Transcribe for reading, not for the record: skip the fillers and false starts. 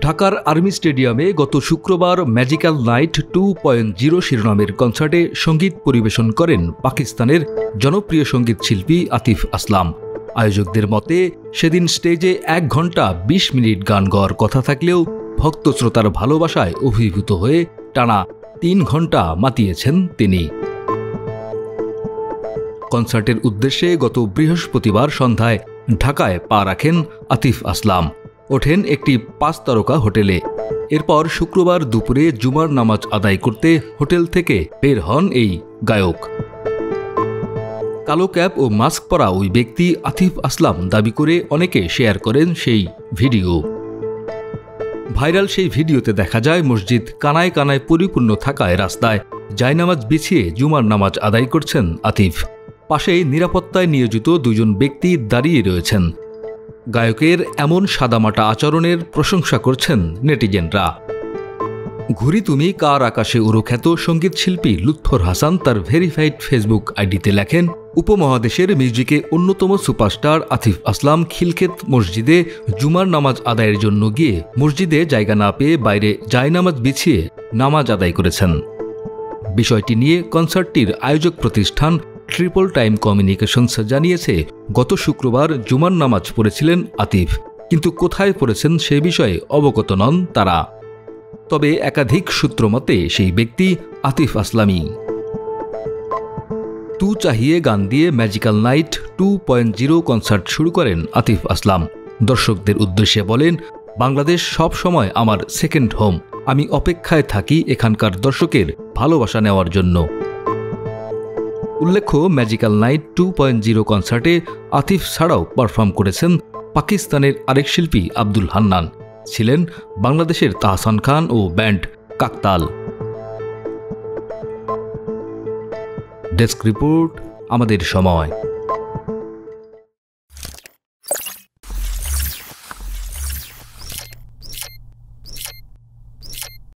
ঢাকার আর্মি স্টেডিয়ামে গত শুক্রবার ম্যাজিক্যাল নাইট 2.0 শিরোনামের কনসার্টে সঙ্গীত পরিবেশন করেন পাকিস্তানের জনপ্রিয় সঙ্গীত শিল্পী আতিফ আসলাম। আয়োজকদের মতে সেদিন স্টেজে 1 ঘন্টা 20 মিনিট গান গাওয়ার কথা থাকলেও ভক্ত শ্রোতার ভালোবাসায় অভিভূত হয়ে টানা 3 ঘন্টা মাতিয়েছেন তিনি। কনসার্টের উদ্দেশ্যে গত বৃহস্পতিবার সন্ধ্যায় ঢাকায় পা রাখেন আতিফ আসলাম। ওঠেন একটি 5 তারকা হোটেলে। এরপর শুক্রবার দুপুরে জুমার নামাজ আদায় করতে হোটেল থেকে বের হন এই গায়ক। কালো ক্যাপ ও মাস্ক পরা ওই ব্যক্তি আতিফ আসলাম দাবি করে অনেকে শেয়ার করেন সেই ভিডিও। ভাইরাল সেই ভিডিওতে দেখা যায় মসজিদ কানায় কানায় পরিপূর্ণ থাকায় রাস্তায় জায়নামাজ বিছিয়ে জুমার নামাজ আদায় করছেন আতিফ। পাশেই নিরাপত্তায় নিয়োজিত 2 জন ব্যক্তি দাঁড়িয়ে রয়েছেন। গায়কের এমন সাদামাটা আচরণের প্রশংসা করছেন নেটিজেনরা। ঘুরি তুমি কার আকাশে উড়ো খ্যাত সঙ্গীত শিল্পী লুৎফর হাসান তার ভেরিফাইড ফেসবুক আইডিতে লেখেন, উপমহাদেশের মিউজিকে অন্যতম সুপারস্টার আতিফ আসলাম খিলক্ষেত মসজিদে জুমার নামাজ আদায়ের জন্য গিয়ে মসজিদে জায়গা না পেয়ে বাইরে জায়নামাজ বিছিয়ে নামাজ আদায় করেছেন। বিষয়টি নিয়ে কনসার্টটির আয়োজক প্রতিষ্ঠান ট্রিপল টাইম কমিউনিকেশনস জানিয়েছে, গত শুক্রবার জুমার নামাজ পড়েছিলেন আতিফ, কিন্তু কোথায় পড়েছেন সে বিষয়ে অবগত নন তারা। তবে একাধিক সূত্র মতে সেই ব্যক্তি আতিফ আসলামই। তু চাহিয়ে গান দিয়ে ম্যাজিক্যাল নাইট 2.0 কনসার্ট শুরু করেন আতিফ আসলাম। দর্শকদের উদ্দেশ্যে বলেন, বাংলাদেশ সব সময় আমার সেকেন্ড হোম। আমি অপেক্ষায় থাকি এখানকার দর্শকের ভালোবাসা নেওয়ার জন্য। উল্লেখ্য, ম্যাজিক্যাল নাইট 2.0 কনসার্টে আতিফ ছাড়াও পারফর্ম করেছেন পাকিস্তানের আরেক শিল্পী আব্দুল হান্নান, ছিলেন বাংলাদেশের তাহসান খান ও ব্যান্ড কাকতাল। ডেস্ক রিপোর্ট, আমাদের সময়।